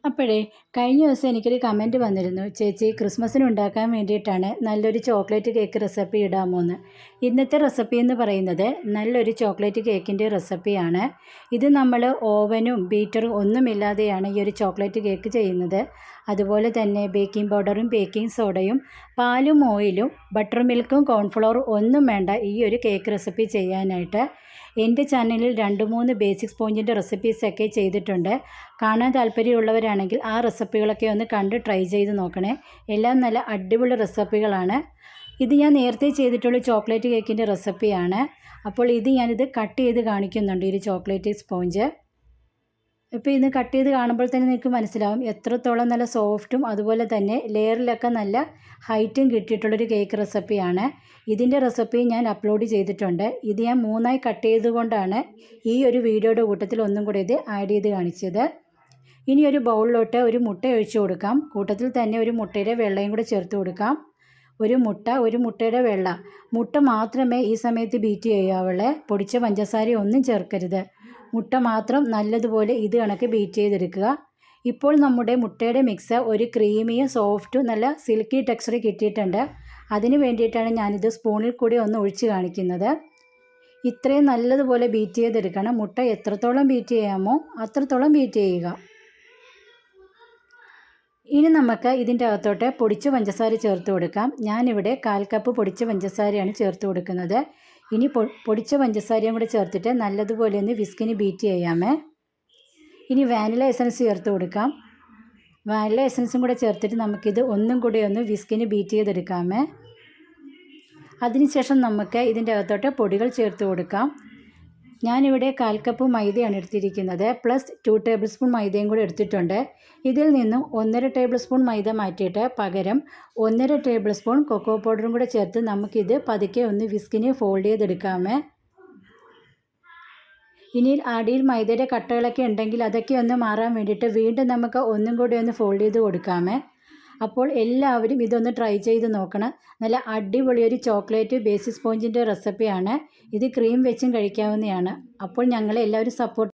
അപ്പോഴേ കഴിഞ്ഞ ദിവസം എനിക്കൊരു കമൻറ്റ് വന്നിരുന്നു, ചേച്ചി ക്രിസ്മസിന് ഉണ്ടാക്കാൻ വേണ്ടിയിട്ടാണ് നല്ലൊരു ചോക്ലേറ്റ് കേക്ക് റെസിപ്പി ഇടാമോന്ന്. ഇന്നത്തെ റെസിപ്പി എന്ന് പറയുന്നത് നല്ലൊരു ചോക്ലേറ്റ് കേക്കിൻ്റെ റെസിപ്പിയാണ്. ഇത് നമ്മൾ ഓവനും ബീറ്ററും ഒന്നുമില്ലാതെയാണ് ഈ ഒരു ചോക്ലേറ്റ് കേക്ക് ചെയ്യുന്നത്. അതുപോലെ തന്നെ ബേക്കിംഗ് പൗഡറും ബേക്കിംഗ് സോഡയും പാലും ഓയിലും ബട്ടർ മിൽക്കും കോൺഫ്ലവറും ഒന്നും വേണ്ട ഈ ഒരു കേക്ക് റെസിപ്പി ചെയ്യാനായിട്ട്. എൻ്റെ ചാനലിൽ 2-3 ബേസിക് സ്പോഞ്ചിൻ്റെ റെസിപ്പീസൊക്കെ ചെയ്തിട്ടുണ്ട്. കാണാൻ താല്പര്യമുള്ളവരാണെങ്കിൽ ആ റെസിപ്പികളൊക്കെ ഒന്ന് കണ്ട് ട്രൈ ചെയ്ത് നോക്കണേ. എല്ലാം നല്ല അടിപൊളി റെസിപ്പികളാണ്. ഇത് ഞാൻ നേരത്തെ ചെയ്തിട്ടുള്ള ചോക്ലേറ്റ് കേക്കിൻ്റെ റെസിപ്പിയാണ്. അപ്പോൾ ഞാനിത് കട്ട് ചെയ്ത് കാണിക്കുന്നുണ്ട്, ഈ ഒരു ചോക്ലേറ്റ് സ്പോഞ്ച്. ഇപ്പോൾ ഇന്ന് കട്ട് ചെയ്ത് കാണുമ്പോൾ തന്നെ നിങ്ങൾക്ക് മനസ്സിലാവും എത്രത്തോളം നല്ല സോഫ്റ്റും അതുപോലെ തന്നെ ലെയറിലൊക്കെ നല്ല ഹൈറ്റും കിട്ടിയിട്ടുള്ളൊരു കേക്ക് റെസിപ്പിയാണ്. ഇതിൻ്റെ റെസിപ്പി ഞാൻ അപ്ലോഡ് ചെയ്തിട്ടുണ്ട്. ഇത് ഞാൻ 3ആയി കട്ട് ചെയ്തുകൊണ്ടാണ് ഈ ഒരു വീഡിയോയുടെ കൂട്ടത്തിൽ ഒന്നും കൂടി ഇത് ആഡ് ചെയ്ത് കാണിച്ചത്. ഇനി ഒരു ബൗളിലോട്ട് ഒരു മുട്ട ഒഴിച്ചു കൊടുക്കാം. കൂട്ടത്തിൽ തന്നെ ഒരു മുട്ടയുടെ വെള്ളയും കൂടി ചേർത്ത് കൊടുക്കാം. ഒരു മുട്ടയുടെ വെള്ള. മുട്ട മാത്രമേ ഈ സമയത്ത് ബീറ്റ് ചെയ്യാവുള്ളൂ. പൊടിച്ച പഞ്ചസാര ഒന്നും ചേർക്കരുത്. മുട്ട മാത്രം നല്ലതുപോലെ ഇത് കണക്ക് ബീറ്റ് ചെയ്തെടുക്കുക. ഇപ്പോൾ നമ്മുടെ മുട്ടയുടെ മിക്സ് ഒരു ക്രീമിയും സോഫ്റ്റും നല്ല സിൽക്കി ടെക്സ്ചർ കിട്ടിയിട്ടുണ്ട്. അതിന് വേണ്ടിയിട്ടാണ് ഞാനിത് സ്പൂണിൽ കൂടി ഒന്ന് ഒഴിച്ച് കാണിക്കുന്നത്. ഇത്രയും നല്ലതുപോലെ ബീറ്റ് ചെയ്തെടുക്കണം. മുട്ട എത്രത്തോളം ബീറ്റ് ചെയ്യാമോ അത്രത്തോളം ബീറ്റ് ചെയ്യുക. ഇനി നമുക്ക് ഇതിൻ്റെ അകത്തോട്ട് പൊടിച്ച പഞ്ചസാര ചേർത്ത് കൊടുക്കാം. ഞാനിവിടെ 1/4 കപ്പ് പൊടിച്ച പഞ്ചസാരയാണ് ചേർത്ത് കൊടുക്കുന്നത്. ഇനി പൊടിച്ച പഞ്ചസാരയും കൂടെ ചേർത്തിട്ട് നല്ലതുപോലെ ഒന്ന് വിസ്കിന് ബീറ്റ് ചെയ്യാമേ. ഇനി വാനില എസൻസ് ചേർത്ത് കൊടുക്കാം. വാനില എസൻസും കൂടെ ചേർത്തിട്ട് നമുക്കിത് ഒന്നും കൂടി ഒന്ന് വിസ്കിന് ബീറ്റ് ചെയ്തെടുക്കാമേ. അതിനുശേഷം നമുക്ക് ഇതിൻ്റെ അകത്തോട്ട് പൊടികൾ ചേർത്ത് കൊടുക്കാം. ഞാനിവിടെ 1/4 കപ്പ് മൈദയാണ് എടുത്തിരിക്കുന്നത്. പ്ലസ് 2 ടേബിൾ സ്പൂൺ മൈദയും കൂടി എടുത്തിട്ടുണ്ട്. ഇതിൽ നിന്നും 1.5 ടേബിൾ സ്പൂൺ മൈദ മാറ്റിയിട്ട് പകരം 1.5 ടേബിൾ സ്പൂൺ കൊക്കോ പൗഡറും കൂടെ ചേർത്ത് നമുക്കിത് പതുക്കെ ഒന്ന് വിസ്കിന് ഫോൾഡ് ചെയ്തെടുക്കാമേ. ഇനി അടിയിൽ മൈദയുടെ കട്ടകളൊക്കെ ഉണ്ടെങ്കിൽ അതൊക്കെ ഒന്ന് മാറാൻ വേണ്ടിയിട്ട് വീണ്ടും നമുക്ക് ഒന്നും കൂടി ഒന്ന് ഫോൾഡ് ചെയ്ത് കൊടുക്കാമേ. അപ്പോൾ എല്ലാവരും ഇതൊന്ന് ട്രൈ ചെയ്ത് നോക്കണം. നല്ല അടിപൊളി ഒരു ചോക്ലേറ്റ് ബേസിക് സ്പോഞ്ചിൻ്റെ റെസിപ്പിയാണ്. ഇത് ക്രീം വെച്ചും കഴിക്കാവുന്നതാണ്. അപ്പോൾ ഞങ്ങളെ എല്ലാവരും സപ്പോർട്ട്